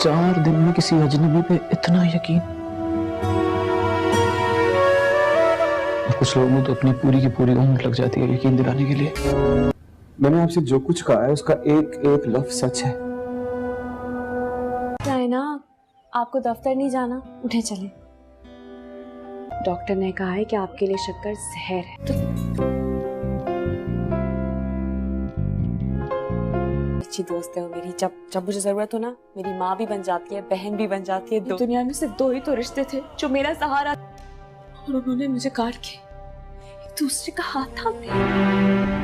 4 दिन में किसी अजनबी पे इतना यकीन। और कुछ लोगों को तो अपनी पूरी की पूरी उम्र लग जाती है यकीन दिलाने के लिए। मैंने आपसे जो कुछ कहा है उसका एक एक लफ्ज सच है। क्या है ना, आपको दफ्तर नहीं जाना, उठे चले। डॉक्टर ने कहा है कि आपके लिए शक्कर जहर है। अच्छी दोस्त है वो मेरी, जब मुझे जरूरत हो ना, मेरी माँ भी बन जाती है, बहन भी बन जाती है। दुनिया में सिर्फ 2 ही तो रिश्ते थे जो मेरा सहारा, और उन्होंने मुझे काट के एक दूसरे का हाथ थाम लिया।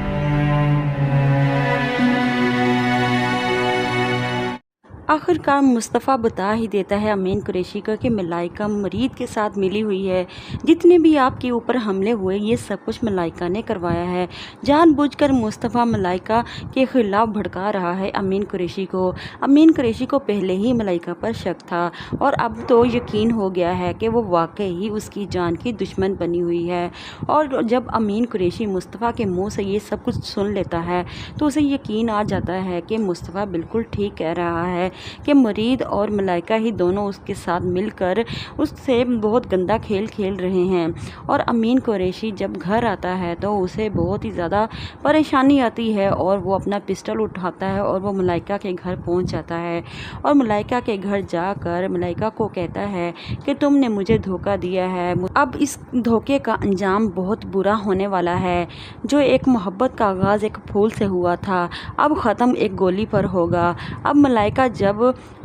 आखिरकार मुस्तफ़ा बता ही देता है अमीन कुरैशी को कि मलाइका मरीद के साथ मिली हुई है। जितने भी आपके ऊपर हमले हुए ये सब कुछ मलाइका ने करवाया है। जानबूझकर मुस्तफ़ा मलाइका के ख़िलाफ़ भड़का रहा है अमीन कुरैशी को। अमीन कुरैशी को पहले ही मलाइका पर शक था और अब तो यकीन हो गया है कि वो वाकई ही उसकी जान की दुश्मन बनी हुई है। और जब अमीन कुरैशी मुस्तफ़ा के मुँह से ये सब कुछ सुन लेता है तो उसे यकीन आ जाता है कि मुस्तफ़ा बिल्कुल ठीक कह रहा है कि मरीद और मलाइका ही दोनों उसके साथ मिलकर उससे बहुत गंदा खेल खेल रहे हैं। और अमीन कुरैशी जब घर आता है तो उसे बहुत ही ज़्यादा परेशानी आती है और वो अपना पिस्टल उठाता है और वो मलाइका के घर पहुंच जाता है और मलाइका के घर जाकर मलाइका को कहता है कि तुमने मुझे धोखा दिया है। अब इस धोखे का अंजाम बहुत बुरा होने वाला है। जो एक मोहब्बत का आगाज़ एक फूल से हुआ था अब ख़त्म एक गोली पर होगा। अब मलाइका जब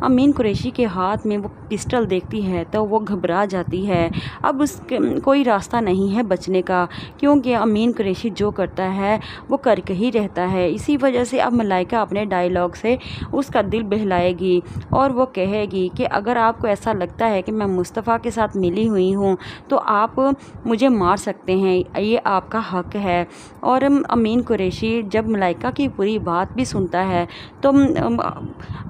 अमीन कुरैशी के हाथ में वो पिस्टल देखती है तो वो घबरा जाती है। अब उसके कोई रास्ता नहीं है बचने का, क्योंकि अमीन कुरैशी जो करता है वो करके ही रहता है। इसी वजह से अब मलाइका अपने डायलॉग से उसका दिल बहलाएगी और वो कहेगी कि अगर आपको ऐसा लगता है कि मैं मुस्तफ़ा के साथ मिली हुई हूँ तो आप मुझे मार सकते हैं, ये आपका हक है। और अमीन कुरैशी जब मलाइका की पूरी बात भी सुनता है तो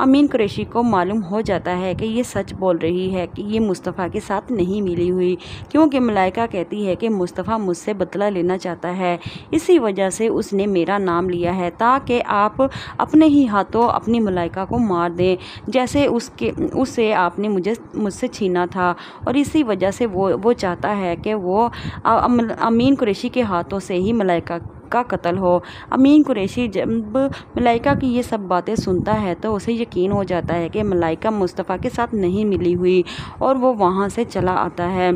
अमीन कुरैशी को मालूम हो जाता है कि ये सच बोल रही है कि ये मुस्तफ़ा के साथ नहीं मिली हुई, क्योंकि मलाइका कहती है कि मुस्तफ़ा मुझसे बदला लेना चाहता है, इसी वजह से उसने मेरा नाम लिया है ताकि आप अपने ही हाथों अपनी मलाइका को मार दें, जैसे उससे आपने मुझसे छीना था। और इसी वजह से वो चाहता है कि वो अमीन कुरैशी के हाथों से ही मलाइका का कत्ल हो। अमीन कुरैशी जब मलाइका की ये सब बातें सुनता है तो उसे यकीन हो जाता है कि मलाइका मुस्तफ़ा के साथ नहीं मिली हुई और वो वहाँ से चला आता है।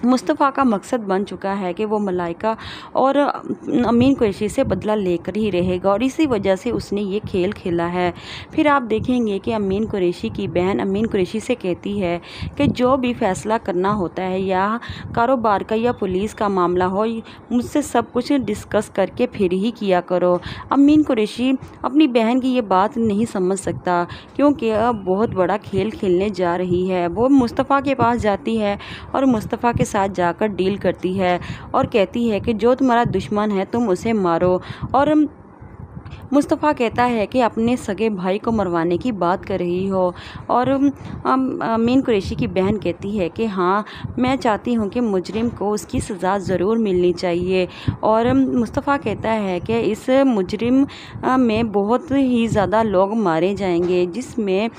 मुस्तफ़ा का मकसद बन चुका है कि वो मलाइका और अमीन कुरैशी से बदला लेकर ही रहेगा और इसी वजह से उसने ये खेल खेला है। फिर आप देखेंगे कि अमीन कुरैशी की बहन अमीन कुरैशी से कहती है कि जो भी फ़ैसला करना होता है या कारोबार का या पुलिस का मामला हो, मुझसे सब कुछ डिस्कस करके फिर ही किया करो। अमीन कुरैशी अपनी बहन की ये बात नहीं समझ सकता, क्योंकि अब बहुत बड़ा खेल खेलने जा रही है। वो मुस्तफ़ा के पास जाती है और मुस्तफ़ा के साथ जाकर डील करती है और कहती है कि जो तुम्हारा दुश्मन है तुम उसे मारो। और मुस्तफ़ा कहता है कि अपने सगे भाई को मरवाने की बात कर रही हो। और अमीन कुरैशी की बहन कहती है कि हाँ, मैं चाहती हूँ कि मुजरिम को उसकी सज़ा ज़रूर मिलनी चाहिए। और मुस्तफ़ा कहता है कि इस मुजरिम में बहुत ही ज़्यादा लोग मारे जाएंगे, जिसमें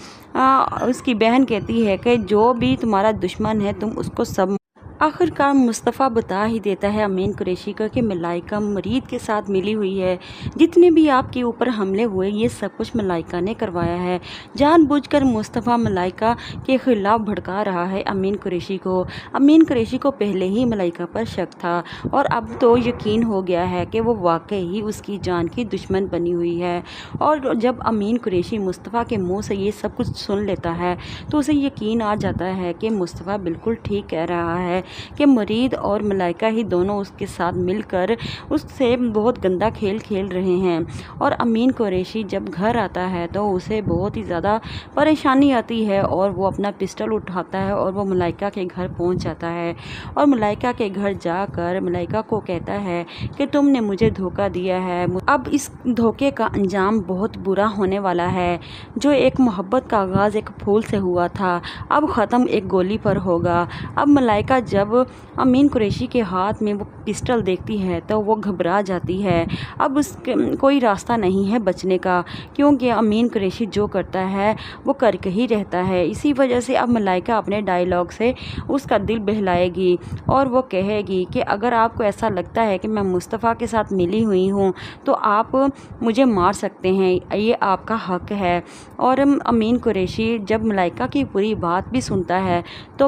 उसकी बहन कहती है कि जो भी तुम्हारा दुश्मन है तुम उसको सब। आखिरकार मुस्तफ़ा बता ही देता है अमीन कुरैशी को कि मलाइका मरीद के साथ मिली हुई है। जितने भी आपके ऊपर हमले हुए ये सब कुछ मलाइका ने करवाया है। जानबूझकर मुस्तफ़ा मलाइका के ख़िलाफ़ भड़का रहा है अमीन कुरैशी को। अमीन कुरैशी को पहले ही मलाइका पर शक था और अब तो यकीन हो गया है कि वो वाकई ही उसकी जान की दुश्मन बनी हुई है। और जब अमीन कुरैशी मुस्तफ़ा के मुँह से ये सब कुछ सुन लेता है तो उसे यकीन आ जाता है कि मुस्तफ़ा बिल्कुल ठीक कह रहा है कि मरीद और मलाइका ही दोनों उसके साथ मिलकर उससे बहुत गंदा खेल खेल रहे हैं। और अमीन कुरैशी जब घर आता है तो उसे बहुत ही ज़्यादा परेशानी आती है और वो अपना पिस्टल उठाता है और वो मलाइका के घर पहुंच जाता है और मलाइका के घर जाकर मलाइका को कहता है कि तुमने मुझे धोखा दिया है। अब इस धोखे का अंजाम बहुत बुरा होने वाला है। जो एक मोहब्बत का आगाज़ एक फूल से हुआ था अब ख़त्म एक गोली पर होगा। अब मलाइका जब अमीन कुरैशी के हाथ में वो पिस्टल देखती है तो वो घबरा जाती है। अब उसके कोई रास्ता नहीं है बचने का, क्योंकि अमीन कुरैशी जो करता है वो करके ही रहता है। इसी वजह से अब मलाइका अपने डायलॉग से उसका दिल बहलाएगी और वो कहेगी कि अगर आपको ऐसा लगता है कि मैं मुस्तफ़ा के साथ मिली हुई हूँ तो आप मुझे मार सकते हैं, ये आपका हक है। और अमीन कुरैशी जब मलाइका की पूरी बात भी सुनता है तो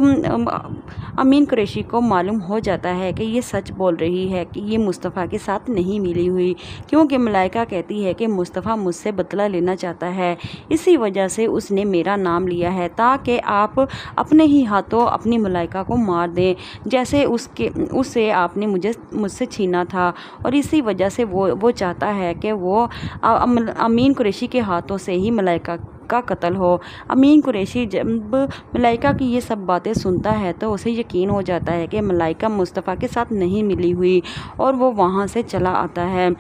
अमीन कुरैशी को मालूम हो जाता है कि ये सच बोल रही है कि ये मुस्तफ़ा के साथ नहीं मिली हुई, क्योंकि मलाइका कहती है कि मुस्तफ़ा मुझसे बदला लेना चाहता है, इसी वजह से उसने मेरा नाम लिया है ताकि आप अपने ही हाथों अपनी मलाइका को मार दें, जैसे उससे आपने मुझसे छीना था। और इसी वजह से वो चाहता है कि वो अमीन कुरैशी के हाथों से ही मलाइका का कत्ल हो। अमीन कुरैशी जब मलाइका की ये सब बातें सुनता है तो उसे यकीन हो जाता है कि मलाइका मुस्तफ़ा के साथ नहीं मिली हुई और वो वहाँ से चला आता है।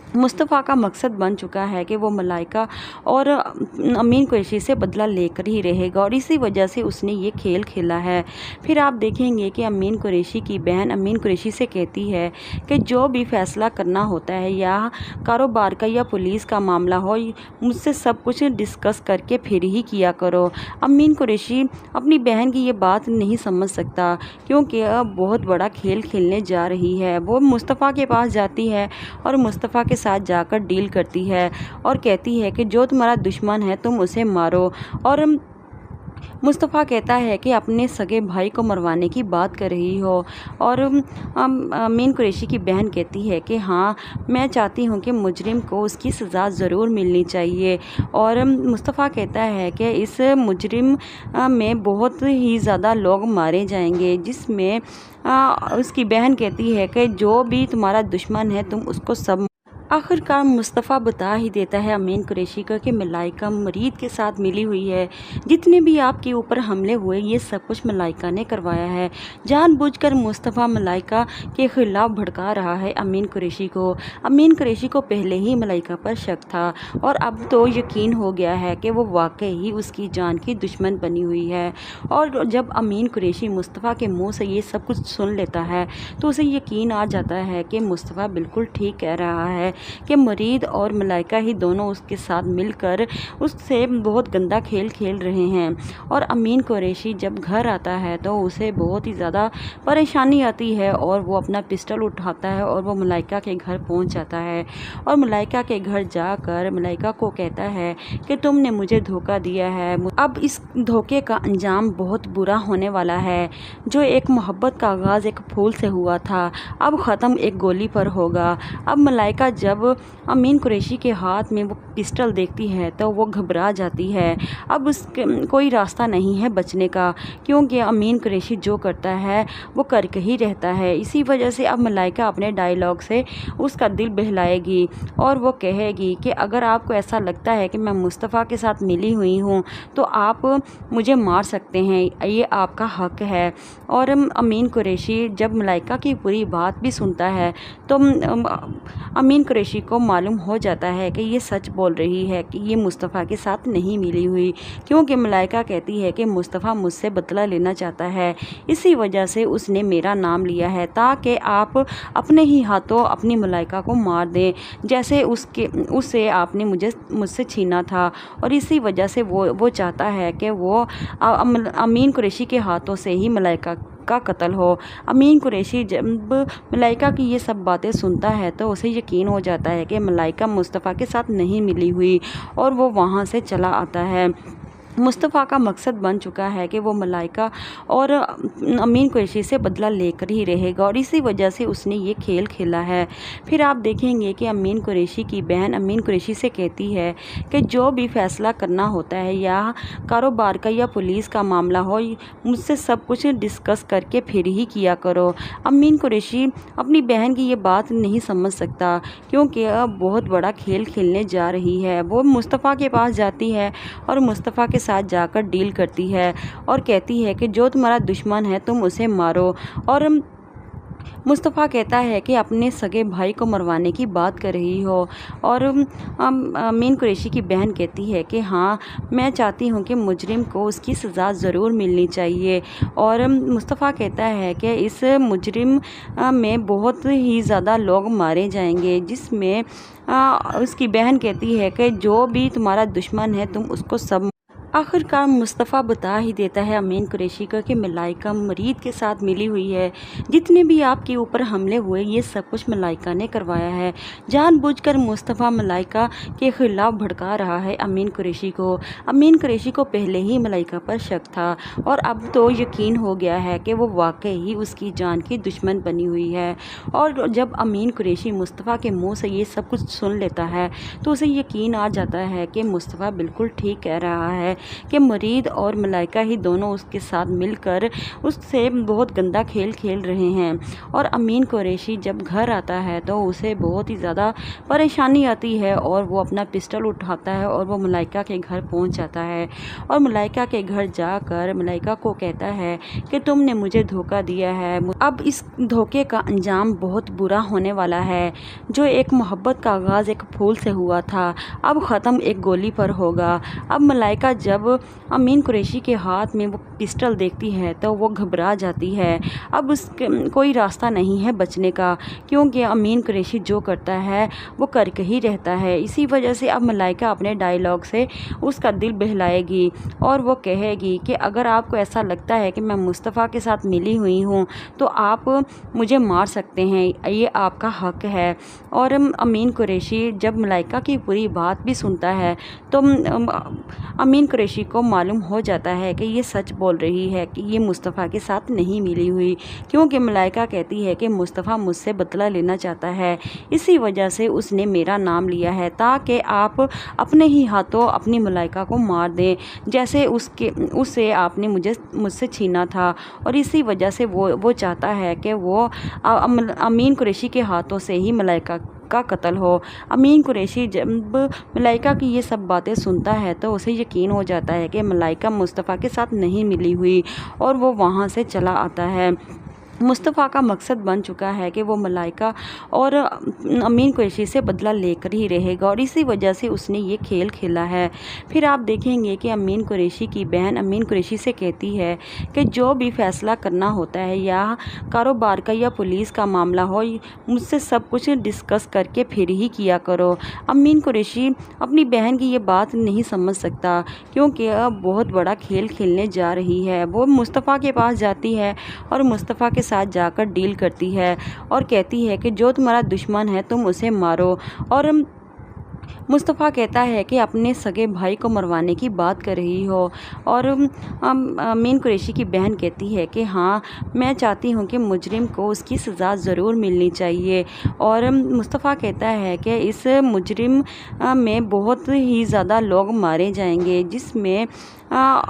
मुस्तफ़ा का मकसद बन चुका है कि वो मलाइका और अमीन कुरैशी से बदला लेकर ही रहेगा और इसी वजह से उसने ये खेल खेला है। फिर आप देखेंगे कि अमीन कुरैशी की बहन अमीन कुरैशी से कहती है कि जो भी फ़ैसला करना होता है या कारोबार का या पुलिस का मामला हो, मुझसे सब कुछ डिस्कस करके फिर ही किया करो। अमीन कुरैशी अपनी बहन की ये बात नहीं समझ सकता, क्योंकि अब बहुत बड़ा खेल खेलने जा रही है। वो मुस्तफ़ा के पास जाती है और मुस्तफ़ा के साथ जाकर डील करती है और कहती है कि जो तुम्हारा दुश्मन है तुम उसे मारो। और मुस्तफ़ा कहता है कि अपने सगे भाई को मरवाने की बात कर रही हो। और अमीन कुरैशी की बहन कहती है कि हाँ, मैं चाहती हूँ कि मुजरिम को उसकी सज़ा ज़रूर मिलनी चाहिए। और मुस्तफ़ा कहता है कि इस मुजरिम में बहुत ही ज़्यादा लोग मारे जाएंगे, जिसमें उसकी बहन कहती है कि जो भी तुम्हारा दुश्मन है तुम उसको सब। आखिरकार मुस्तफ़ा बता ही देता है अमीन कुरैशी को कि मलाइका मरीद के साथ मिली हुई है। जितने भी आपके ऊपर हमले हुए ये सब कुछ मलाइका ने करवाया है। जानबूझकर मुस्तफ़ा मलाइका के ख़िलाफ़ भड़का रहा है अमीन कुरैशी को। अमीन कुरैशी को पहले ही मलाइका पर शक था और अब तो यकीन हो गया है कि वो वाकई ही उसकी जान की दुश्मन बनी हुई है। और जब अमीन कुरैशी मुस्तफ़ा के मुँह से ये सब कुछ सुन लेता है तो उसे यकीन आ जाता है कि मुस्तफ़ा बिल्कुल ठीक कह रहा है कि मरीद और मलाइका ही दोनों उसके साथ मिलकर उससे बहुत गंदा खेल खेल रहे हैं। और अमीन कुरैशी जब घर आता है तो उसे बहुत ही ज़्यादा परेशानी आती है और वो अपना पिस्टल उठाता है और वो मलाइका के घर पहुंच जाता है और मलाइका के घर जाकर मलाइका को कहता है कि तुमने मुझे धोखा दिया है, अब इस धोखे का अंजाम बहुत बुरा होने वाला है। जो एक मोहब्बत का आगाज़ एक फूल से हुआ था अब ख़त्म एक गोली पर होगा। अब मलाइका जब अमीन कुरैशी के हाथ में वो पिस्टल देखती है तो वो घबरा जाती है। अब उसके कोई रास्ता नहीं है बचने का, क्योंकि अमीन कुरैशी जो करता है वो करके ही रहता है। इसी वजह से अब मलाइका अपने डायलॉग से उसका दिल बहलाएगी और वो कहेगी कि अगर आपको ऐसा लगता है कि मैं मुस्तफ़ा के साथ मिली हुई हूँ तो आप मुझे मार सकते हैं, ये आपका हक है। और अमीन कुरैशी जब मलाइका की पूरी बात भी सुनता है तो अमीन कुरैशी को मालूम हो जाता है कि ये सच बोल रही है कि ये मुस्तफ़ा के साथ नहीं मिली हुई, क्योंकि मलाइका कहती है कि मुस्तफ़ा मुझसे बदला लेना चाहता है, इसी वजह से उसने मेरा नाम लिया है ताकि आप अपने ही हाथों अपनी मलाइका को मार दें, जैसे उससे आपने मुझसे छीना था। और इसी वजह से वो चाहता है कि वो अमीन कुरैशी के हाथों से ही मलाइका का कत्ल हो। अमीन कुरैशी जब मलाइका की ये सब बातें सुनता है तो उसे यकीन हो जाता है कि मलाइका मुस्तफ़ा के साथ नहीं मिली हुई और वो वहाँ से चला आता है। मुस्तफ़ा का मकसद बन चुका है कि वो मलाइका और अमीन कुरैशी से बदला लेकर ही रहेगा और इसी वजह से उसने ये खेल खेला है। फिर आप देखेंगे कि अमीन कुरैशी की बहन अमीन कुरैशी से कहती है कि जो भी फ़ैसला करना होता है या कारोबार का या पुलिस का मामला हो, मुझसे सब कुछ डिस्कस करके फिर ही किया करो। अमीन कुरैशी अपनी बहन की ये बात नहीं समझ सकता, क्योंकि अब बहुत बड़ा खेल खेलने जा रही है। वो मुस्तफ़ा के पास जाती है और मुस्तफ़ा के साथ जाकर डील करती है और कहती है कि जो तुम्हारा दुश्मन है तुम उसे मारो। और मुस्तफ़ा कहता है कि अपने सगे भाई को मरवाने की बात कर रही हो, और अमीन कुरैशी की बहन कहती है कि हाँ, मैं चाहती हूँ कि मुजरिम को उसकी सज़ा ज़रूर मिलनी चाहिए। और मुस्तफ़ा कहता है कि इस मुजरिम में बहुत ही ज़्यादा लोग मारे जाएंगे, जिसमें उसकी बहन कहती है कि जो भी तुम्हारा दुश्मन है तुम उसको सब। आखिरकार मुस्तफ़ा बता ही देता है अमीन कुरैशी को कि मलाइका मरीद के साथ मिली हुई है। जितने भी आपके ऊपर हमले हुए ये सब कुछ मलाइका ने करवाया है। जानबूझकर मुस्तफ़ा मलाइका के ख़िलाफ़ भड़का रहा है अमीन कुरैशी को। अमीन कुरैशी को पहले ही मलाइका पर शक था, और अब तो यकीन हो गया है कि वो वाकई ही उसकी जान की दुश्मन बनी हुई है। और जब अमीन कुरैशी मुस्तफ़ा के मुँह से ये सब कुछ सुन लेता है तो उसे यकीन आ जाता है कि मुस्तफ़ा बिल्कुल ठीक कह रहा है कि मरीद और मलाइका ही दोनों उसके साथ मिलकर उससे बहुत गंदा खेल खेल रहे हैं। और अमीन कुरैशी जब घर आता है तो उसे बहुत ही ज़्यादा परेशानी आती है, और वो अपना पिस्टल उठाता है और वो मलाइका के घर पहुंच जाता है। और मलाइका के घर जाकर मलाइका को कहता है कि तुमने मुझे धोखा दिया है, अब इस धोखे का अंजाम बहुत बुरा होने वाला है। जो एक मोहब्बत का आगाज़ एक फूल से हुआ था, अब ख़त्म एक गोली पर होगा। अब मलाइका जब अमीन कुरैशी के हाथ में वो पिस्टल देखती है तो वो घबरा जाती है। अब कोई रास्ता नहीं है बचने का, क्योंकि अमीन कुरैशी जो करता है वो करके ही रहता है। इसी वजह से अब मलाइका अपने डायलॉग से उसका दिल बहलाएगी, और वो कहेगी कि अगर आपको ऐसा लगता है कि मैं मुस्तफ़ा के साथ मिली हुई हूँ तो आप मुझे मार सकते हैं, ये आपका हक है। और अमीन कुरैशी जब मलाइका की पूरी बात भी सुनता है तो अमीन कुरैशी को मालूम हो जाता है कि ये सच बोल रही है कि ये मुस्तफ़ा के साथ नहीं मिली हुई, क्योंकि मलाइका कहती है कि मुस्तफ़ा मुझसे बदला लेना चाहता है, इसी वजह से उसने मेरा नाम लिया है ताकि आप अपने ही हाथों अपनी मलाइका को मार दें, जैसे उससे आपने मुझसे छीना था। और इसी वजह से वो चाहता है कि वो अमीन कुरैशी के हाथों से ही मलाइका का कत्ल हो। अमीन कुरैशी जब मलाइका की ये सब बातें सुनता है तो उसे यकीन हो जाता है कि मलाइका मुस्तफ़ा के साथ नहीं मिली हुई, और वो वहाँ से चला आता है। मुस्तफ़ा का मकसद बन चुका है कि वो मलाइका और अमीन कुरैशी से बदला लेकर ही रहेगा, और इसी वजह से उसने ये खेल खेला है। फिर आप देखेंगे कि अमीन कुरैशी की बहन अमीन कुरैशी से कहती है कि जो भी फ़ैसला करना होता है, या कारोबार का या पुलिस का मामला हो, मुझसे सब कुछ डिस्कस करके फिर ही किया करो। अमीन कुरैशी अपनी बहन की ये बात नहीं समझ सकता, क्योंकि अब बहुत बड़ा खेल खेलने जा रही है। वो मुस्तफ़ा के पास जाती है और मुस्तफ़ा के साथ जाकर डील करती है और कहती है कि जो तुम्हारा दुश्मन है तुम उसे मारो। और मुस्तफ़ा कहता है कि अपने सगे भाई को मरवाने की बात कर रही हो, और अमीन कुरैशी की बहन कहती है कि हाँ, मैं चाहती हूँ कि मुजरिम को उसकी सज़ा ज़रूर मिलनी चाहिए। और मुस्तफ़ा कहता है कि इस मुजरिम में बहुत ही ज़्यादा लोग मारे जाएंगे, जिसमें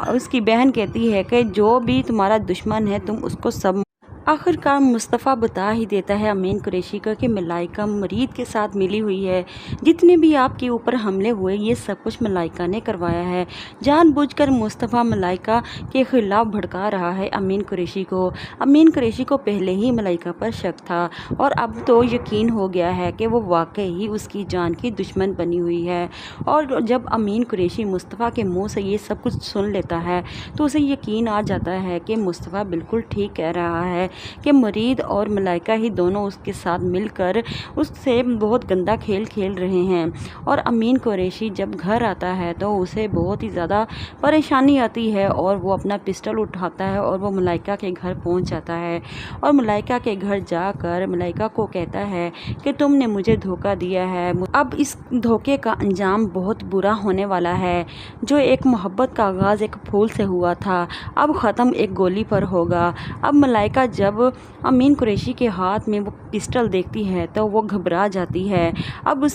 उसकी बहन कहती है कि जो भी तुम्हारा दुश्मन है तुम उसको सब। आखिरकार मुस्तफ़ा बता ही देता है अमीन कुरैशी को कि मलाइका मरीद के साथ मिली हुई है। जितने भी आपके ऊपर हमले हुए ये सब कुछ मलाइका ने करवाया है। जानबूझकर मुस्तफ़ा मलाइका के ख़िलाफ़ भड़का रहा है अमीन कुरैशी को। अमीन कुरैशी को पहले ही मलाइका पर शक था, और अब तो यकीन हो गया है कि वो वाकई ही उसकी जान की दुश्मन बनी हुई है। और जब अमीन कुरैशी मुस्तफ़ा के मुँह से ये सब कुछ सुन लेता है तो उसे यकीन आ जाता है कि मुस्तफ़ा बिल्कुल ठीक कह रहा है कि मरीद और मलाइका ही दोनों उसके साथ मिलकर उससे बहुत गंदा खेल खेल रहे हैं। और अमीन कुरैशी जब घर आता है तो उसे बहुत ही ज़्यादा परेशानी आती है, और वो अपना पिस्टल उठाता है और वो मलाइका के घर पहुंच जाता है। और मलाइका के घर जाकर मलाइका को कहता है कि तुमने मुझे धोखा दिया है, अब इस धोखे का अंजाम बहुत बुरा होने वाला है। जो एक मोहब्बत का आगाज़ एक फूल से हुआ था, अब ख़त्म एक गोली पर होगा। अब मलाइका जब अमीन कुरैशी के हाथ में वो पिस्टल देखती है तो वो घबरा जाती है। अब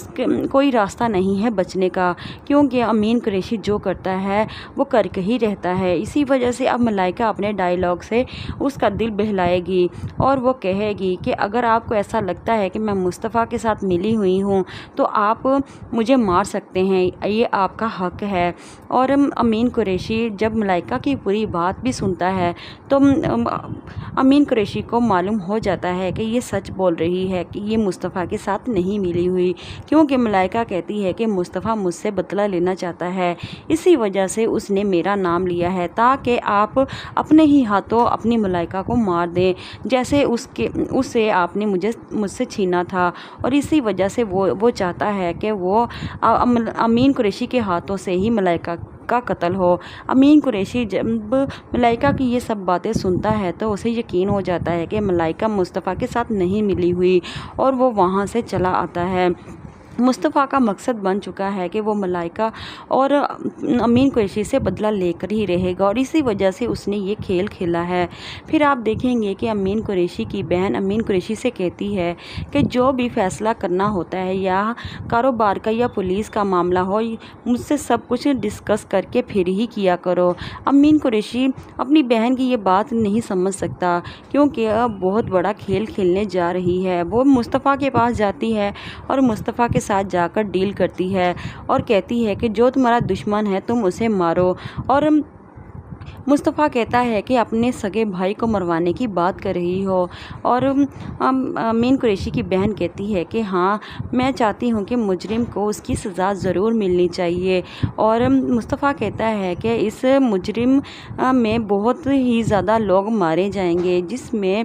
कोई रास्ता नहीं है बचने का, क्योंकि अमीन कुरैशी जो करता है वो करके ही रहता है। इसी वजह से अब मलाइका अपने डायलॉग से उसका दिल बहलाएगी, और वो कहेगी कि अगर आपको ऐसा लगता है कि मैं मुस्तफ़ा के साथ मिली हुई हूँ तो आप मुझे मार सकते हैं, ये आपका हक है। और अमीन कुरैशी जब मलाइका की पूरी बात भी सुनता है तो अमीन कुरैशी قریشی کو معلوم ہو جاتا ہے کہ یہ سچ بول رہی ہے کہ یہ مصطفیٰ کے ساتھ نہیں ملی ہوئی، کیونکہ ملائکہ کہتی ہے کہ مصطفیٰ مجھ سے بدلہ لینا چاہتا ہے، اسی وجہ سے اس نے میرا نام لیا ہے تاکہ آپ اپنے ہی ہاتھوں اپنی ملائکہ کو مار دیں، جیسے اسے آپ نے مجھ سے چھینا تھا، اور اسی وجہ سے وہ چاہتا ہے کہ وہ امین قریشی کے ہاتھوں سے ہی ملائکہ کا قتل ہو۔ امین قریشی جب ملائکہ کی یہ سب باتیں سنتا ہے تو اسے یقین ہو جاتا ہے کہ ملائکہ مصطفیٰ کے ساتھ نہیں ملی ہوئی، اور وہ وہاں سے چلا آتا ہے۔ مصطفیٰ کا مقصد بن چکا ہے کہ وہ ملائکہ اور امین قریشی سے بدلہ لے کر ہی رہے گا، اور اسی وجہ سے اس نے یہ کھیل کھیلا ہے۔ پھر آپ دیکھیں گے کہ امین قریشی کی بہن امین قریشی سے کہتی ہے کہ جو بھی فیصلہ کرنا ہوتا ہے، یا کاروبار کا یا پولیس کا معاملہ ہو، مجھ سے سب کچھ ڈسکس کر کے پھر ہی کیا کرو۔ امین قریشی اپنی بہن کی یہ بات نہیں سمجھ سکتا، کیونکہ اب بہت بڑا کھیل کھیلنے جا رہی ہے۔ وہ مصطفیٰ کے پاس جاتی ہے اور مصطفیٰ کے ساتھ جا کر ڈیل کرتی ہے اور کہتی ہے کہ جو تمہارا دشمن ہے تم اسے مارو، اور مصطفیٰ کہتا ہے کہ اپنے سگے بھائی کو مروانے کی بات کر رہی ہو، اور امین قریشی کی بہن کہتی ہے کہ ہاں میں چاہتی ہوں کہ مجرم کو اس کی سزا ضرور ملنی چاہیے، اور مصطفیٰ کہتا ہے کہ اس مجرم میں بہت ہی زیادہ لوگ مارے جائیں گے، جس میں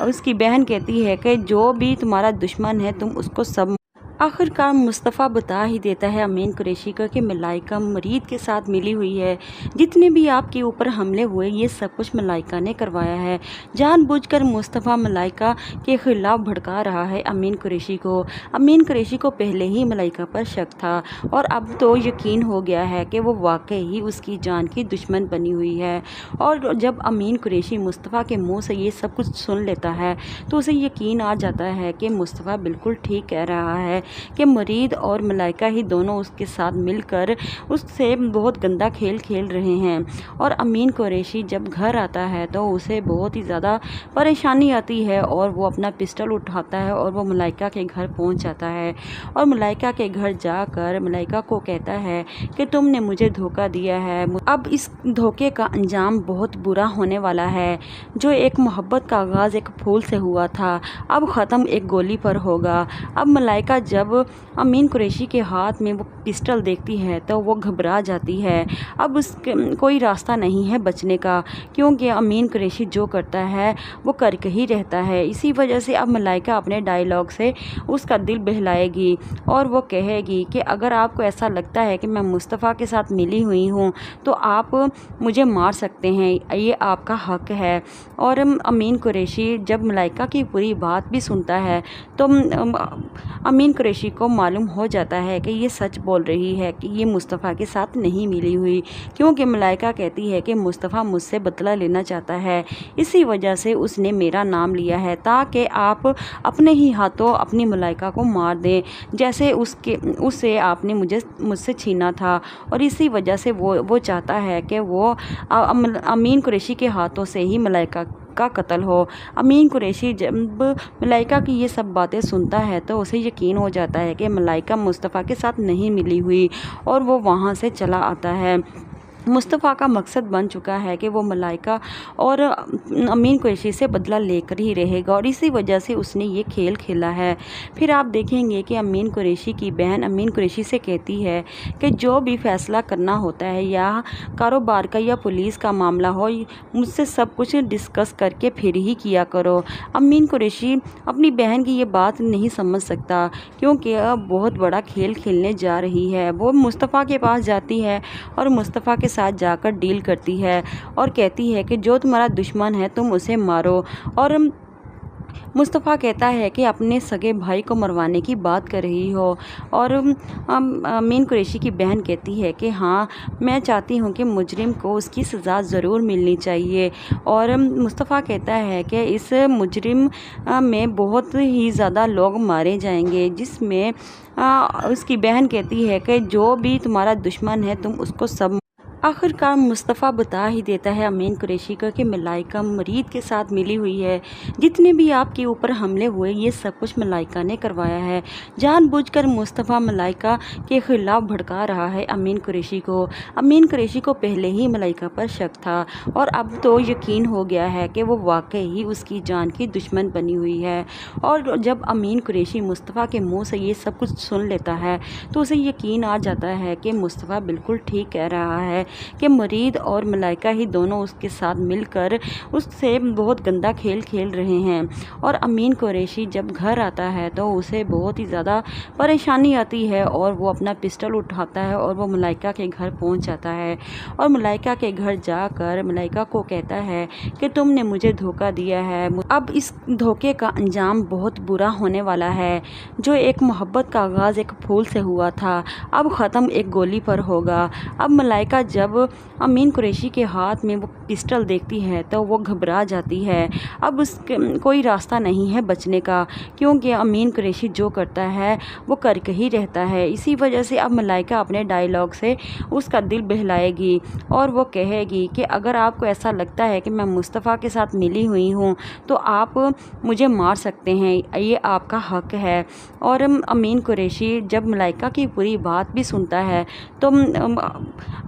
اس کی بہن کہتی ہے کہ جو بھی تمہارا دشمن ہے تم اس کو سب۔ آخر کار مصطفیٰ بتا ہی دیتا ہے امین قریشی کو کہ ملائکہ مرید کے ساتھ ملی ہوئی ہے، جتنے بھی آپ کے اوپر حملے ہوئے یہ سب کچھ ملائکہ نے کروایا ہے۔ جان بوجھ کر مصطفیٰ ملائکہ کے خلاف بھڑکا رہا ہے امین قریشی کو۔ امین قریشی کو پہلے ہی ملائکہ پر شک تھا، اور اب تو یقین ہو گیا ہے کہ وہ واقعی ہی اس کی جان کی دشمن بنی ہوئی ہے۔ اور جب امین قریشی مصطفیٰ کے منہ سے یہ سب کچھ سن لیتا ہے تو اسے یقین آ جاتا ہے کہ مصطفیٰ بالکل ٹھیک کہہ رہا ہے کہ مرید اور ملائکہ ہی دونوں اس کے ساتھ مل کر اس سے بہت گندا کھیل کھیل رہے ہیں۔ اور امین قریشی جب گھر آتا ہے تو اسے بہت ہی زیادہ پریشانی آتی ہے، اور وہ اپنا پسٹل اٹھاتا ہے اور وہ ملائکہ کے گھر پہنچ جاتا ہے، اور ملائکہ کے گھر جا کر ملائکہ کو کہتا ہے کہ تم نے مجھے دھوکہ دیا ہے، اب اس دھوکے کا انجام بہت برا ہونے والا ہے۔ جو ایک محبت کا آغاز ایک پھول سے ہوا تھا اب ختم ایک گولی پر ہوگا۔ اب ملائکہ جب امین قریشی کے ہاتھ میں وہ پسٹل دیکھتی ہے تو وہ گھبرا جاتی ہے۔ اب اس کوئی راستہ نہیں ہے بچنے کا، کیونکہ امین قریشی جو کرتا ہے وہ کر کے ہی رہتا ہے۔ اسی وجہ سے اب ملائکہ اپنے ڈائیلاگ سے اس کا دل بہلائے گی، اور وہ کہے گی کہ اگر آپ کو ایسا لگتا ہے کہ میں مصطفیٰ کے ساتھ ملی ہوئی ہوں تو آپ مجھے مار سکتے ہیں، یہ آپ کا حق ہے۔ اور امین قریشی جب ملائکہ کی پوری بات بھی سنتا ہے تو امین قریشی کو معلوم ہو جاتا ہے کہ یہ سچ بول رہی ہے کہ یہ مصطفیٰ کے ساتھ نہیں ملی ہوئی، کیونکہ ملائکہ کہتی ہے کہ مصطفیٰ مجھ سے بدلہ لینا چاہتا ہے، اسی وجہ سے اس نے میرا نام لیا ہے تاکہ آپ اپنے ہی ہاتھوں اپنی ملائکہ کو مار دیں، جیسے اسے آپ نے مجھ سے چھینا تھا، اور اسی وجہ سے وہ چاہتا ہے کہ وہ امین قریشی کے ہاتھوں سے ہی ملائکہ کا قتل ہو۔ امین قریشی جب ملائکہ کی یہ سب باتیں سنتا ہے تو اسے یقین ہو جاتا ہے کہ ملائکہ مصطفیٰ کے ساتھ نہیں ملی ہوئی، اور وہ وہاں سے چلا آتا ہے۔ مصطفیٰ کا مقصد بن چکا ہے کہ وہ ملائکہ اور امین قریشی سے بدلہ لے کر ہی رہے گا، اور اسی وجہ سے اس نے یہ کھیل کھیلا ہے۔ پھر آپ دیکھیں گے کہ امین قریشی کی بہن امین قریشی سے کہتی ہے کہ جو بھی فیصلہ کرنا ہوتا ہے، یا کاروبار کا یا پولیس کا معاملہ ہو، مجھ سے سب کچھ ڈسکس کر کے پھر ہی کیا کرو۔ امین قریشی اپنی بہن کی یہ بات نہیں سمجھ سکتا، کیونکہ اب بہت بڑا کھیل کھیلنے جا رہی ہے۔ وہ مصطفیٰ کے پاس جاتی ہے اور مصطفیٰ کے ساتھ جا کر ڈیل کرتی ہے اور کہتی ہے کہ جو تمہارا دشمن ہے تم اسے مارو، اور مصطفیٰ کہتا ہے کہ اپنے سگے بھائی کو مروانے کی بات کر رہی ہو، اور امین قریشی کی بہن کہتی ہے کہ ہاں میں چاہتی ہوں کہ مجرم کو اس کی سزا ضرور ملنی چاہیے، اور مصطفیٰ کہتا ہے کہ اس مجرم میں بہت ہی زیادہ لوگ مارے جائیں گے، جس میں اس کی بہن کہتی ہے کہ جو بھی تمہارا دشمن ہے تم اس کو سب आखिरकार मुस्तफ़ा बता ही देता है अमीन कुरैशी को कि मलाइका मरीद के साथ मिली हुई है। जितने भी आपके ऊपर हमले हुए ये सब कुछ मलाइका ने करवाया है। जानबूझकर मुस्तफ़ा मलाइका के ख़िलाफ़ भड़का रहा है अमीन कुरैशी को। अमीन कुरैशी को पहले ही मलाइका पर शक था और अब तो यकीन हो गया है कि वो वाकई ही उसकी जान की दुश्मन बनी हुई है। और जब अमीन कुरैशी मुस्तफ़ा के मुँह से ये सब कुछ सुन लेता है तो उसे यकीन आ जाता है कि मुस्तफ़ा बिल्कुल ठीक कह रहा है कि मरीद और मलाइका ही दोनों उसके साथ मिलकर उससे बहुत गंदा खेल खेल रहे हैं। और अमीन कुरैशी जब घर आता है तो उसे बहुत ही ज़्यादा परेशानी आती है और वो अपना पिस्टल उठाता है और वो मलाइका के घर पहुंच जाता है और मलाइका के घर जाकर मलाइका को कहता है कि तुमने मुझे धोखा दिया है। अब इस धोखे का अंजाम बहुत बुरा होने वाला है। जो एक मोहब्बत का आगाज़ एक फूल से हुआ था अब ख़त्म एक गोली पर होगा। अब मलाइका जब अमीन कुरैशी के हाथ में वो पिस्टल देखती है तो वो घबरा जाती है। अब कोई रास्ता नहीं है बचने का, क्योंकि अमीन कुरैशी जो करता है वो करके ही रहता है। इसी वजह से अब मलाइका अपने डायलॉग से उसका दिल बहलाएगी और वो कहेगी कि अगर आपको ऐसा लगता है कि मैं मुस्तफ़ा के साथ मिली हुई हूँ तो आप मुझे मार सकते हैं, ये आपका हक है। और अमीन कुरैशी जब मलाइका की पूरी बात भी सुनता है तो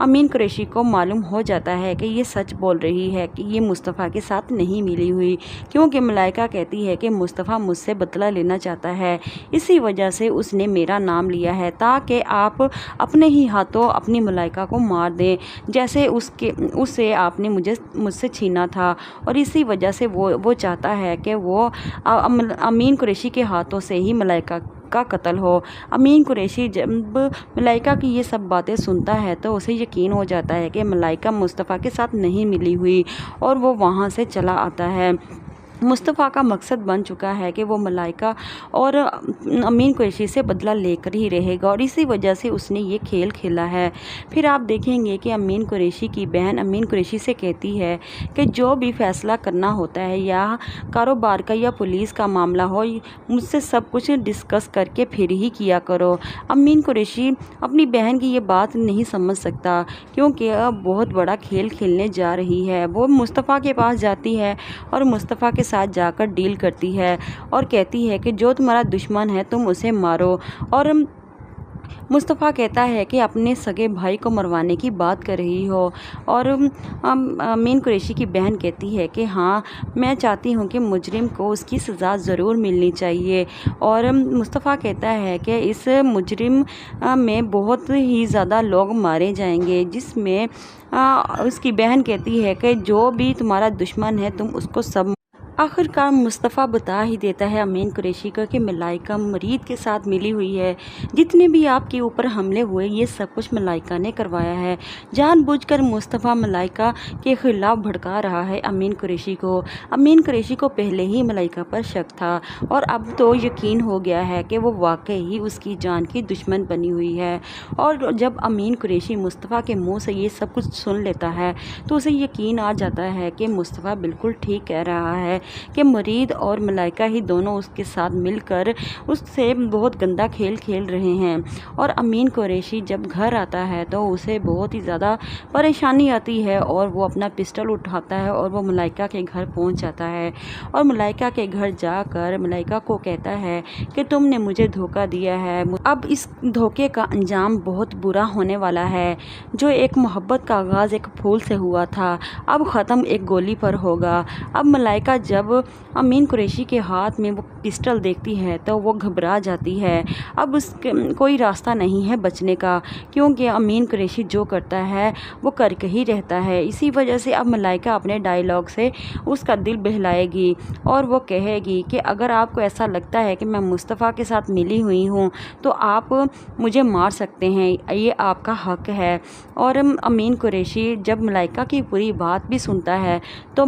अमीन कुरैशी को मालूम हो जाता है कि ये सच बोल रही है कि ये मुस्तफ़ा के साथ नहीं मिली हुई, क्योंकि मलाइका कहती है कि मुस्तफ़ा मुझसे बदला लेना चाहता है। इसी वजह से उसने मेरा नाम लिया है ताकि आप अपने ही हाथों अपनी मलाइका को मार दें, जैसे उससे आपने मुझसे छीना था। और इसी वजह से वो चाहता है कि वो अमीन कुरैशी के हाथों से ही मलाइका का कत्ल हो। अमीन कुरैशी जब मलाइका की ये सब बातें सुनता है तो उसे यकीन हो जाता है कि मलाइका मुस्तफ़ा के साथ नहीं मिली हुई और वो वहाँ से चला आता है। मुस्तफ़ा का मकसद बन चुका है कि वो मलाइका और अमीन कुरैशी से बदला लेकर ही रहेगा और इसी वजह से उसने ये खेल खेला है। फिर आप देखेंगे कि अमीन कुरैशी की बहन अमीन कुरैशी से कहती है कि जो भी फ़ैसला करना होता है या कारोबार का या पुलिस का मामला हो, मुझसे सब कुछ डिस्कस करके फिर ही किया करो। अमीन कुरैशी अपनी बहन की ये बात नहीं समझ सकता, क्योंकि अब बहुत बड़ा खेल खेलने जा रही है। वो मुस्तफ़ा के पास जाती है और मुस्तफ़ा के साथ जाकर डील करती है और कहती है कि जो तुम्हारा दुश्मन है तुम उसे मारो। और मुस्तफ़ा कहता है कि अपने सगे भाई को मरवाने की बात कर रही हो। और अमीन कुरैशी की बहन कहती है कि हाँ, मैं चाहती हूँ कि मुजरिम को उसकी सज़ा ज़रूर मिलनी चाहिए। और मुस्तफ़ा कहता है कि इस मुजरिम में बहुत ही ज़्यादा लोग मारे जाएंगे, जिसमें उसकी बहन कहती है कि जो भी तुम्हारा दुश्मन है तुम उसको सब। आखिरकार मुस्तफ़ा बता ही देता है अमीन कुरैशी को कि मलाइका मरीद के साथ मिली हुई है। जितने भी आपके ऊपर हमले हुए ये सब कुछ मलाइका ने करवाया है। जानबूझकर मुस्तफ़ा मलाइका के ख़िलाफ़ भड़का रहा है अमीन कुरैशी को। अमीन कुरैशी को पहले ही मलाइका पर शक था और अब तो यकीन हो गया है कि वो वाकई ही उसकी जान की दुश्मन बनी हुई है। और जब अमीन कुरैशी मुस्तफ़ा के मुँह से ये सब कुछ सुन लेता है तो उसे यकीन आ जाता है कि मुस्तफ़ा बिल्कुल ठीक कह रहा है कि मरीद और मलाइका ही दोनों उसके साथ मिलकर उससे बहुत गंदा खेल खेल रहे हैं। और अमीन कुरैशी जब घर आता है तो उसे बहुत ही ज़्यादा परेशानी आती है और वो अपना पिस्टल उठाता है और वो मलाइका के घर पहुंच जाता है और मलाइका के घर जाकर मलाइका को कहता है कि तुमने मुझे धोखा दिया है। अब इस धोखे का अंजाम बहुत बुरा होने वाला है। जो एक मोहब्बत का आगाज़ एक फूल से हुआ था अब ख़त्म एक गोली पर होगा। अब मलाइका जब अमीन कुरैशी के हाथ में वो पिस्टल देखती है तो वो घबरा जाती है। अब कोई रास्ता नहीं है बचने का, क्योंकि अमीन कुरैशी जो करता है वो करके ही रहता है। इसी वजह से अब मलाइका अपने डायलॉग से उसका दिल बहलाएगी और वो कहेगी कि अगर आपको ऐसा लगता है कि मैं मुस्तफ़ा के साथ मिली हुई हूँ तो आप मुझे मार सकते हैं, ये आपका हक है। और अमीन कुरैशी जब मलाइका की पूरी बात भी सुनता है तो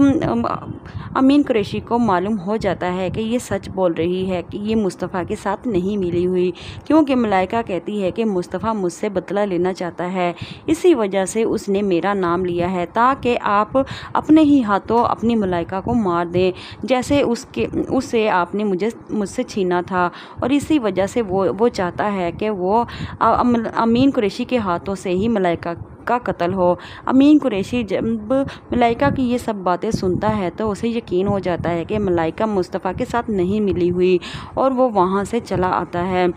अमीन कुरैशी को मालूम हो जाता है कि ये सच बोल रही है कि ये मुस्तफ़ा के साथ नहीं मिली हुई, क्योंकि मलाइका कहती है कि मुस्तफ़ा मुझसे बदला लेना चाहता है। इसी वजह से उसने मेरा नाम लिया है ताकि आप अपने ही हाथों अपनी मलाइका को मार दें, जैसे उससे आपने मुझसे छीना था। और इसी वजह से वो चाहता है कि वो अमीन कुरैशी के हाथों से ही मलाइका का कत्ल हो। अमीन कुरैशी जब मलाइका की ये सब बातें सुनता है तो उसे यकीन हो जाता है कि मलाइका मुस्तफ़ा के साथ नहीं मिली हुई और वो वहाँ से चला आता है।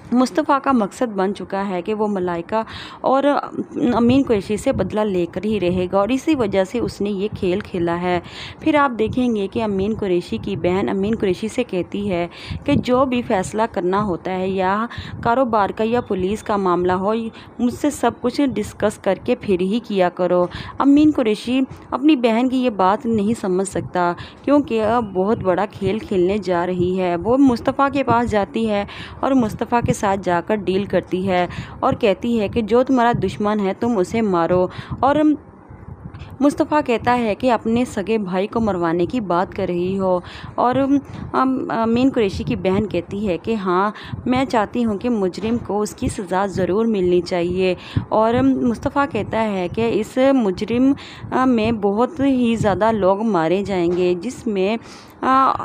मुस्तफ़ा का मकसद बन चुका है कि वो मलाइका और अमीन कुरैशी से बदला लेकर ही रहेगा और इसी वजह से उसने ये खेल खेला है। फिर आप देखेंगे कि अमीन कुरैशी की बहन अमीन कुरैशी से कहती है कि जो भी फ़ैसला करना होता है या कारोबार का या पुलिस का मामला हो, मुझसे सब कुछ डिस्कस करके फिर ही किया करो। अमीन कुरैशी अपनी बहन की ये बात नहीं समझ सकता क्योंकि अब बहुत बड़ा खेल खेलने जा रही है। वो मुस्तफ़ा के पास जाती है और मुस्तफ़ा के साथ जाकर डील करती है और कहती है कि जो तुम्हारा दुश्मन है तुम उसे मारो। और मुस्तफ़ा कहता है कि अपने सगे भाई को मरवाने की बात कर रही हो और अमीन कुरैशी की बहन कहती है कि हाँ, मैं चाहती हूँ कि मुजरिम को उसकी सज़ा ज़रूर मिलनी चाहिए। और मुस्तफ़ा कहता है कि इस मुजरिम में बहुत ही ज़्यादा लोग मारे जाएंगे, जिसमें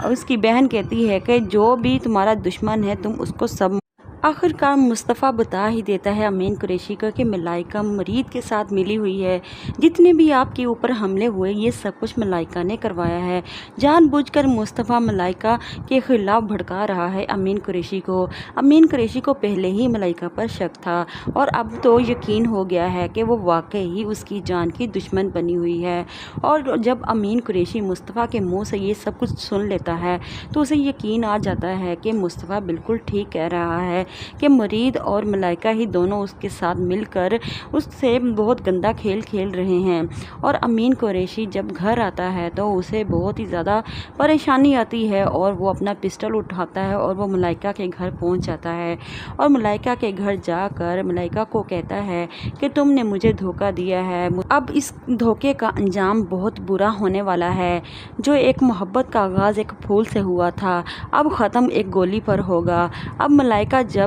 उसकी बहन कहती है कि जो भी तुम्हारा दुश्मन है तुम उसको सब। आखिरकार मुस्तफ़ा बता ही देता है अमीन कुरैशी को कि मलाइका मरीद के साथ मिली हुई है। जितने भी आपके ऊपर हमले हुए ये सब कुछ मलाइका ने करवाया है। जानबूझकर मुस्तफ़ा मलाइका के ख़िलाफ़ भड़का रहा है अमीन कुरैशी को। अमीन कुरैशी को पहले ही मलाइका पर शक था और अब तो यकीन हो गया है कि वो वाकई ही उसकी जान की दुश्मन बनी हुई है। और जब अमीन कुरैशी मुस्तफ़ा के मुँह से ये सब कुछ सुन लेता है तो उसे यकीन आ जाता है कि मुस्तफ़ा बिल्कुल ठीक कह रहा है कि मरीद और मलाइका ही दोनों उसके साथ मिलकर उससे बहुत गंदा खेल खेल रहे हैं। और अमीन कुरैशी जब घर आता है तो उसे बहुत ही ज़्यादा परेशानी आती है और वो अपना पिस्टल उठाता है और वो मलाइका के घर पहुंच जाता है और मलाइका के घर जाकर मलाइका को कहता है कि तुमने मुझे धोखा दिया है, अब इस धोखे का अंजाम बहुत बुरा होने वाला है। जो एक मोहब्बत का आगाज़ एक फूल से हुआ था अब ख़त्म एक गोली पर होगा। अब मलाइका जब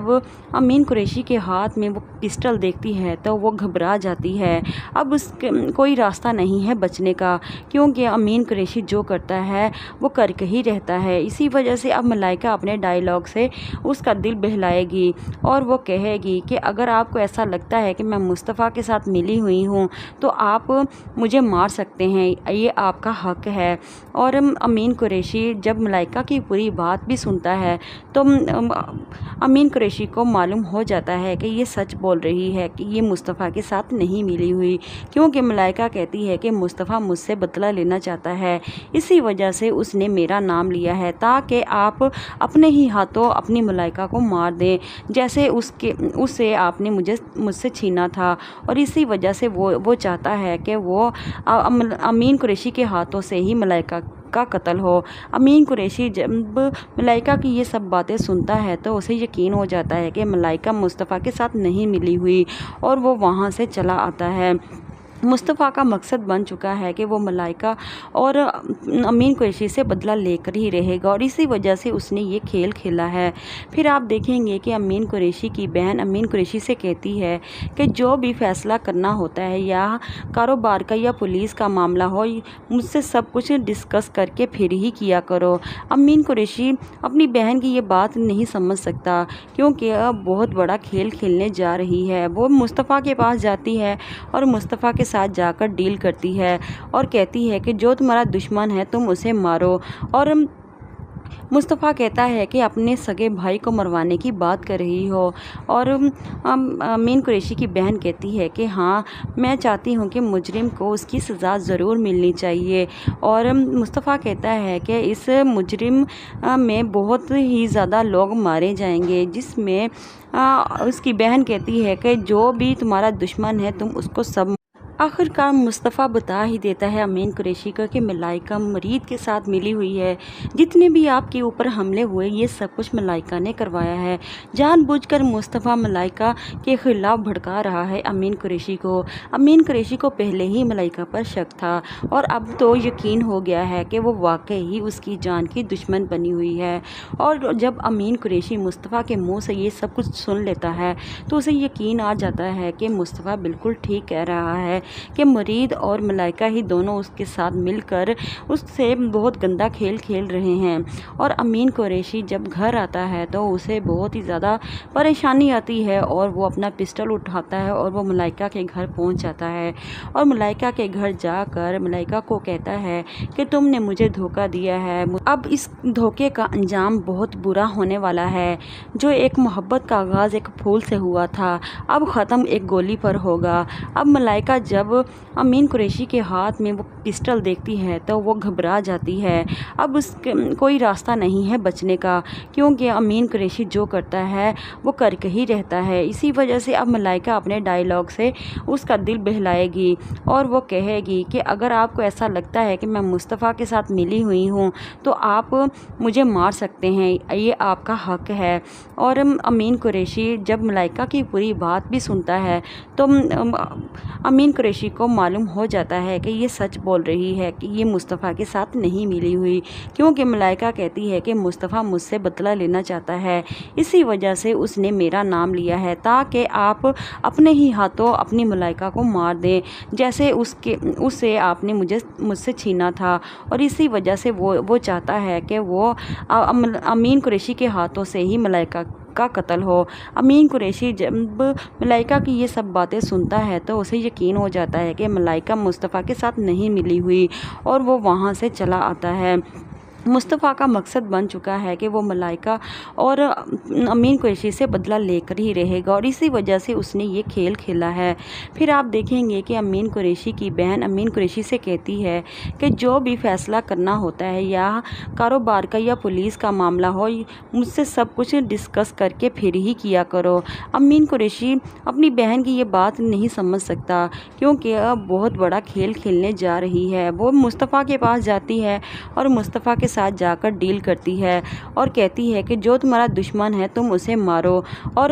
अमीन कुरैशी के हाथ में वो पिस्टल देखती है तो वो घबरा जाती है। अब उसके कोई रास्ता नहीं है बचने का क्योंकि अमीन कुरैशी जो करता है वो करके ही रहता है। इसी वजह से अब मलाइका अपने डायलॉग से उसका दिल बहलाएगी और वो कहेगी कि अगर आपको ऐसा लगता है कि मैं मुस्तफ़ा के साथ मिली हुई हूँ तो आप मुझे मार सकते हैं, ये आपका हक है। और अमीन कुरैशी जब मलाइका की पूरी बात भी सुनता है तो अमीन कुरैशी को मालूम हो जाता है कि ये सच बोल रही है कि ये मुस्तफ़ा के साथ नहीं मिली हुई क्योंकि मलाइका कहती है कि मुस्तफ़ा मुझसे बदला लेना चाहता है, इसी वजह से उसने मेरा नाम लिया है ताकि आप अपने ही हाथों अपनी मलाइका को मार दें जैसे उससे आपने मुझसे छीना था। और इसी वजह से वो चाहता है कि वो अमीन कुरैशी के हाथों से ही मलाइका का कत्ल हो। अमीन कुरैशी जब मलाइका की ये सब बातें सुनता है तो उसे यकीन हो जाता है कि मलाइका मुस्तफ़ा के साथ नहीं मिली हुई और वो वहाँ से चला आता है। मुस्तफ़ा का मकसद बन चुका है कि वो मलाइका और अमीन कुरैशी से बदला लेकर ही रहेगा और इसी वजह से उसने ये खेल खेला है। फिर आप देखेंगे कि अमीन कुरैशी की बहन अमीन कुरैशी से कहती है कि जो भी फ़ैसला करना होता है या कारोबार का या पुलिस का मामला हो, मुझसे सब कुछ डिस्कस करके फिर ही किया करो। अमीन कुरैशी अपनी बहन की ये बात नहीं समझ सकता क्योंकि अब बहुत बड़ा खेल खेलने जा रही है। वो मुस्तफ़ा के पास जाती है और मुस्तफ़ा के साथ जाकर डील करती है और कहती है कि जो तुम्हारा दुश्मन है तुम उसे मारो। और मुस्तफ़ा कहता है कि अपने सगे भाई को मरवाने की बात कर रही हो और अमीन कुरैशी की बहन कहती है कि हाँ, मैं चाहती हूँ कि मुजरिम को उसकी सज़ा ज़रूर मिलनी चाहिए। और मुस्तफ़ा कहता है कि इस मुजरिम में बहुत ही ज़्यादा लोग मारे जाएंगे, जिसमें उसकी बहन कहती है कि जो भी तुम्हारा दुश्मन है तुम उसको सब। आखिरकार मुस्तफ़ा बता ही देता है अमीन कुरैशी को कि मलाइका मरीद के साथ मिली हुई है। जितने भी आपके ऊपर हमले हुए ये सब कुछ मलाइका ने करवाया है। जानबूझकर मुस्तफ़ा मलाइका के ख़िलाफ़ भड़का रहा है अमीन कुरैशी को। अमीन कुरैशी को पहले ही मलाइका पर शक था और अब तो यकीन हो गया है कि वो वाकई ही उसकी जान की दुश्मन बनी हुई है। और जब अमीन कुरैशी मुस्तफ़ा के मुँह से ये सब कुछ सुन लेता है तो उसे यकीन आ जाता है कि मुस्तफ़ा बिल्कुल ठीक कह रहा है کہ مرید اور ملائکہ ہی دونوں اس کے ساتھ مل کر اس سے بہت گندا کھیل کھیل رہے ہیں۔ اور امین قریشی جب گھر آتا ہے تو اسے بہت ہی زیادہ پریشانی آتی ہے اور وہ اپنا پسٹل اٹھاتا ہے اور وہ ملائکہ کے گھر پہنچ جاتا ہے اور ملائکہ کے گھر جا کر ملائکہ کو کہتا ہے کہ تم نے مجھے دھوکہ دیا ہے، اب اس دھوکے کا انجام بہت برا ہونے والا ہے۔ جو ایک محبت کا آغاز ایک پھول سے ہوا تھا اب ختم ایک گولی پر ہوگا۔ اب ملائکہ جب امین قریشی کے ہاتھ میں وہ پسٹل دیکھتی ہے تو وہ گھبرا جاتی ہے۔ اب اس کوئی راستہ نہیں ہے بچنے کا، کیونکہ امین قریشی جو کرتا ہے وہ کر کے ہی رہتا ہے۔ اسی وجہ سے اب ملائکہ اپنے ڈائیلاگ سے اس کا دل بہلائے گی اور وہ کہے گی کہ اگر آپ کو ایسا لگتا ہے کہ میں مصطفیٰ کے ساتھ ملی ہوئی ہوں تو آپ مجھے مار سکتے ہیں، یہ آپ کا حق ہے۔ اور امین قریشی جب ملائکہ کی پوری بات بھی سنتا ہے تو امین قریشی کو معلوم ہو جاتا ہے کہ یہ سچ بول رہی ہے کہ یہ مصطفیٰ کے ساتھ نہیں ملی ہوئی، کیونکہ ملائکہ کہتی ہے کہ مصطفیٰ مجھ سے بدلہ لینا چاہتا ہے، اسی وجہ سے اس نے میرا نام لیا ہے تاکہ آپ اپنے ہی ہاتھوں اپنی ملائکہ کو مار دیں، جیسے اسے آپ نے مجھ سے چھینا تھا، اور اسی وجہ سے وہ چاہتا ہے کہ وہ امین قریشی کے ہاتھوں سے ہی ملائکہ کا قتل ہو۔ امین قریشی جب ملائکہ کی یہ سب باتیں سنتا ہے تو اسے یقین ہو جاتا ہے کہ ملائکہ مصطفیٰ کے ساتھ نہیں ملی ہوئی اور وہ وہاں سے چلا آتا ہے۔ مصطفیٰ کا مقصد بن چکا ہے کہ وہ ملائکہ اور امین قریشی سے بدلہ لے کر ہی رہے گا، اور اسی وجہ سے اس نے یہ کھیل کھیلا ہے۔ پھر آپ دیکھیں گے کہ امین قریشی کی بہن امین قریشی سے کہتی ہے کہ جو بھی فیصلہ کرنا ہوتا ہے یا کاروبار کا یا پولیس کا معاملہ ہو، مجھ سے سب کچھ ڈسکس کر کے پھر ہی کیا کرو۔ امین قریشی اپنی بہن کی یہ بات نہیں سمجھ سکتا، کیونکہ اب بہت بڑا کھیل کھیلنے جا رہی ہے۔ وہ مصطفیٰ کے پاس جاتی ہے اور مصطفیٰ کے ساتھ جا کر ڈیل کرتی ہے اور کہتی ہے کہ جو تمہارا دشمن ہے تم اسے مارو، اور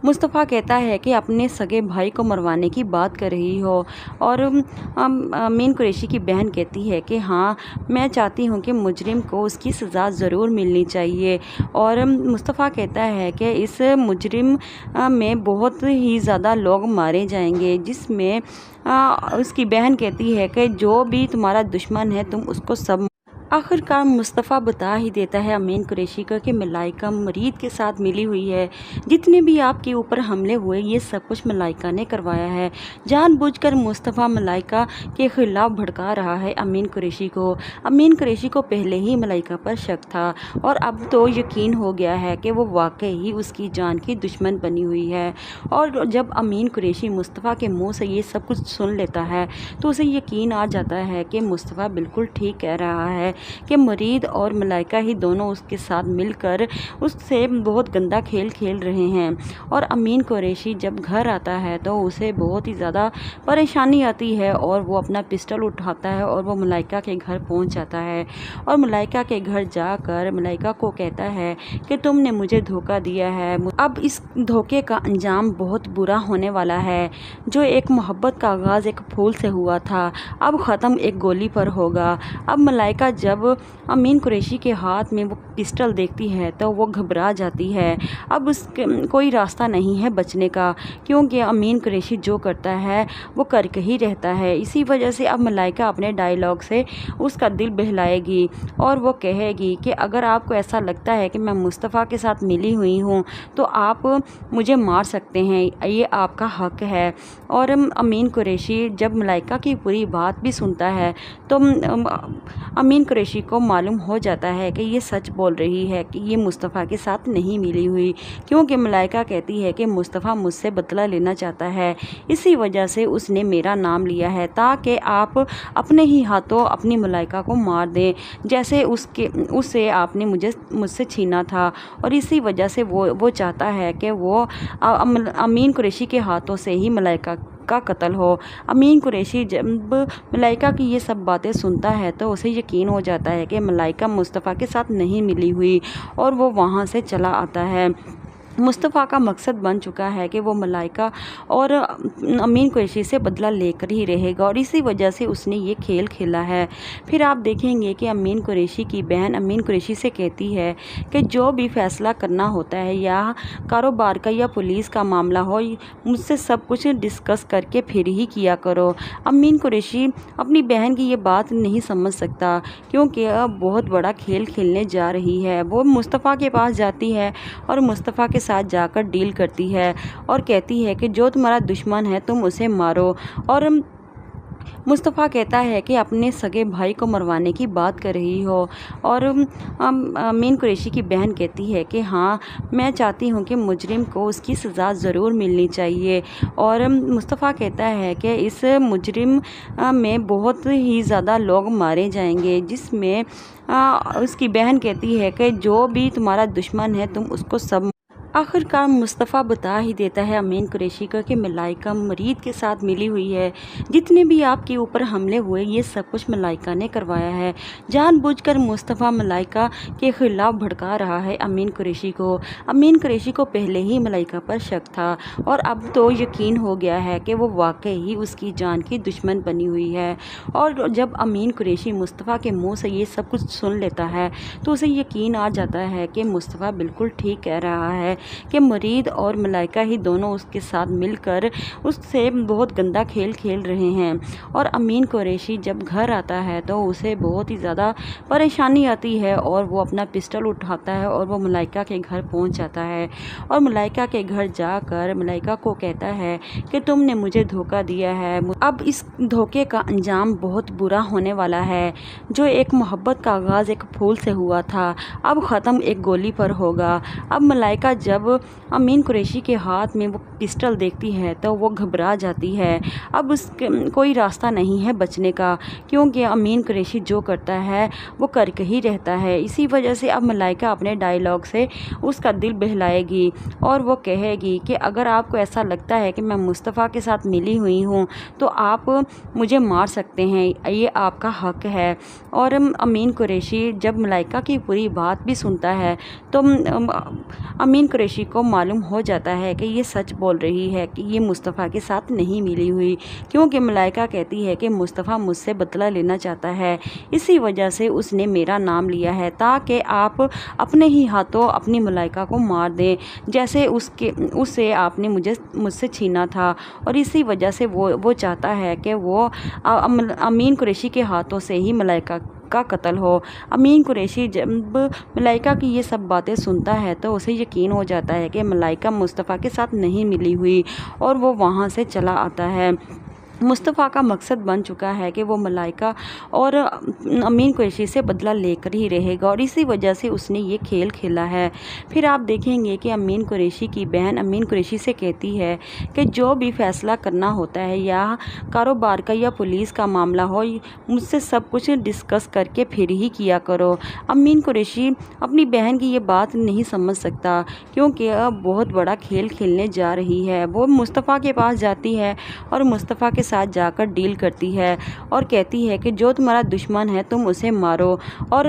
مصطفیٰ کہتا ہے کہ اپنے سگے بھائی کو مروانے کی بات کر رہی ہو، اور امین قریشی کی بہن کہتی ہے کہ ہاں میں چاہتی ہوں کہ مجرم کو اس کی سزا ضرور ملنی چاہیے، اور مصطفیٰ کہتا ہے کہ اس مجرم میں بہت ہی زیادہ لوگ مارے جائیں گے، جس میں اس کی بہن کہتی ہے کہ جو بھی تمہارا دشمن ہے تم اس کو سب۔ آخر کار مصطفیٰ بتا ہی دیتا ہے امین قریشی کو کہ ملائکہ مرید کے ساتھ ملی ہوئی ہے، جتنے بھی آپ کے اوپر حملے ہوئے یہ سب کچھ ملائکہ نے کروایا ہے۔ جان بوجھ کر مصطفیٰ ملائکہ کے خلاف بھڑکا رہا ہے امین قریشی کو۔ امین قریشی کو پہلے ہی ملائکہ پر شک تھا، اور اب تو یقین ہو گیا ہے کہ وہ واقعی اس کی جان کی دشمن بنی ہوئی ہے۔ اور جب امین قریشی مصطفیٰ کے منہ سے یہ سب کچھ سن لیتا ہے تو اسے یقین آ جاتا ہے کہ مصطفیٰ بالکل ٹھیک کہہ رہا ہے کہ مرید اور ملائکہ ہی دونوں اس کے ساتھ مل کر اس سے بہت گندا کھیل کھیل رہے ہیں۔ اور امین قریشی جب گھر آتا ہے تو اسے بہت ہی زیادہ پریشانی آتی ہے اور وہ اپنا پسٹل اٹھاتا ہے اور وہ ملائکہ کے گھر پہنچ جاتا ہے اور ملائکہ کے گھر جا کر ملائکہ کو کہتا ہے کہ تم نے مجھے دھوکہ دیا ہے، اب اس دھوکے کا انجام بہت برا ہونے والا ہے۔ جو ایک محبت کا آغاز ایک پھول سے ہوا تھا اب ختم ایک گولی پر ہوگا۔ اب ملائکہ جب امین قریشی کے ہاتھ میں وہ پسٹل دیکھتی ہے تو وہ گھبرا جاتی ہے۔ اب کوئی راستہ نہیں ہے بچنے کا، کیونکہ امین قریشی جو کرتا ہے وہ کر کے ہی رہتا ہے۔ اسی وجہ سے اب ملائکہ اپنے ڈائیلاگ سے اس کا دل بہلائے گی اور وہ کہے گی کہ اگر آپ کو ایسا لگتا ہے کہ میں مصطفیٰ کے ساتھ ملی ہوئی ہوں تو آپ مجھے مار سکتے ہیں، یہ آپ کا حق ہے۔ اور امین قریشی جب ملائکہ کی پوری بات بھی سنتا ہے تو امین قریشی کو معلوم ہو جاتا ہے کہ یہ سچ بول رہی ہے کہ یہ مصطفیٰ کے ساتھ نہیں ملی ہوئی، کیونکہ ملائکہ کہتی ہے کہ مصطفیٰ مجھ سے بدلہ لینا چاہتا ہے، اسی وجہ سے اس نے میرا نام لیا ہے تاکہ آپ اپنے ہی ہاتھوں اپنی ملائکہ کو مار دیں، جیسے اسے آپ نے مجھ سے چھینا تھا، اور اسی وجہ سے وہ چاہتا ہے کہ وہ امین قریشی کے ہاتھوں سے ہی ملائکہ کا قتل ہو۔ امین قریشی جب ملائکہ کی یہ سب باتیں سنتا ہے تو اسے یقین ہو جاتا ہے کہ ملائکہ مصطفیٰ کے ساتھ نہیں ملی ہوئی اور وہ وہاں سے چلا آتا ہے۔ मुस्तफ़ा का मकसद बन चुका है कि वो मलाइका और अमीन कुरैशी से बदला लेकर ही रहेगा और इसी वजह से उसने ये खेल खेला है। फिर आप देखेंगे कि अमीन कुरैशी की बहन अमीन कुरैशी से कहती है कि जो भी फ़ैसला करना होता है या कारोबार का या पुलिस का मामला हो, मुझसे सब कुछ डिस्कस करके फिर ही किया करो। अमीन कुरैशी अपनी बहन की ये बात नहीं समझ सकता क्योंकि अब बहुत बड़ा खेल खेलने जा रही है। वो मुस्तफ़ा के पास जाती है और मुस्तफ़ा के साथ जाकर डील करती है और कहती है कि जो तुम्हारा दुश्मन है तुम उसे मारो। और मुस्तफ़ा कहता है कि अपने सगे भाई को मरवाने की बात कर रही हो और अमीन कुरैशी की बहन कहती है कि हाँ, मैं चाहती हूँ कि मुजरिम को उसकी सज़ा ज़रूर मिलनी चाहिए। और मुस्तफ़ा कहता है कि इस मुजरिम में बहुत ही ज़्यादा लोग मारे जाएंगे, जिसमें उसकी बहन कहती है कि जो भी तुम्हारा दुश्मन है तुम उसको सब। आखिरकार मुस्तफ़ा बता ही देता है अमीन कुरैशी को कि मलाइका मरीद के साथ मिली हुई है। जितने भी आपके ऊपर हमले हुए ये सब कुछ मलाइका ने करवाया है। जानबूझकर मुस्तफ़ा मलाइका के ख़िलाफ़ भड़का रहा है अमीन कुरैशी को। अमीन कुरैशी को पहले ही मलाइका पर शक था और अब तो यकीन हो गया है कि वो वाकई ही उसकी जान की दुश्मन बनी हुई है। और जब अमीन कुरैशी मुस्तफ़ा के मुँह से ये सब कुछ सुन लेता है तो उसे यकीन आ जाता है कि मुस्तफ़ा बिल्कुल ठीक कह रहा है कि मरीद और मलाइका ही दोनों उसके साथ मिलकर उससे बहुत गंदा खेल खेल रहे हैं। और अमीन कुरैशी जब घर आता है तो उसे बहुत ही ज़्यादा परेशानी आती है और वो अपना पिस्टल उठाता है और वो मलाइका के घर पहुंच जाता है और मलाइका के घर जाकर मलाइका को कहता है कि तुमने मुझे धोखा दिया है, अब इस धोखे का अंजाम बहुत बुरा होने वाला है। जो एक मोहब्बत का आगाज़ एक फूल से हुआ था अब ख़त्म एक गोली पर होगा। अब मलाइका जब अमीन कुरैशी के हाथ में वो पिस्टल देखती है तो वो घबरा जाती है। अब उसके कोई रास्ता नहीं है बचने का क्योंकि अमीन कुरैशी जो करता है वो करके ही रहता है। इसी वजह से अब मलाइका अपने डायलॉग से उसका दिल बहलाएगी और वो कहेगी कि अगर आपको ऐसा लगता है कि मैं मुस्तफ़ा के साथ मिली हुई हूँ तो आप मुझे मार सकते हैं, ये आपका हक है। और अमीन कुरैशी जब मलाइका की पूरी बात भी सुनता है तो अमीन कुरैशी को मालूम हो जाता है कि ये सच बोल रही है कि ये मुस्तफ़ा के साथ नहीं मिली हुई, क्योंकि मलाइका कहती है कि मुस्तफ़ा मुझसे बदला लेना चाहता है, इसी वजह से उसने मेरा नाम लिया है ताकि आप अपने ही हाथों अपनी मलाइका को मार दें जैसे उससे आपने मुझसे छीना था। और इसी वजह से वो चाहता है कि वो अमीन कुरैशी के हाथों से ही मलाइका का कत्ल हो। अमीन कुरैशी जब मलाइका की ये सब बातें सुनता है तो उसे यकीन हो जाता है कि मलाइका मुस्तफ़ा के साथ नहीं मिली हुई और वो वहाँ से चला आता है। मुस्तफ़ा का मकसद बन चुका है कि वो मलाइका और अमीन कुरैशी से बदला लेकर ही रहेगा और इसी वजह से उसने ये खेल खेला है। फिर आप देखेंगे कि अमीन कुरैशी की बहन अमीन कुरैशी से कहती है कि जो भी फ़ैसला करना होता है या कारोबार का या पुलिस का मामला हो, मुझसे सब कुछ डिस्कस करके फिर ही किया करो। अमीन कुरैशी अपनी बहन की ये बात नहीं समझ सकता क्योंकि अब बहुत बड़ा खेल खेलने जा रही है। वो मुस्तफ़ा के पास जाती है और मुस्तफ़ा के साथ जाकर डील करती है और कहती है कि जो तुम्हारा दुश्मन है तुम उसे मारो। और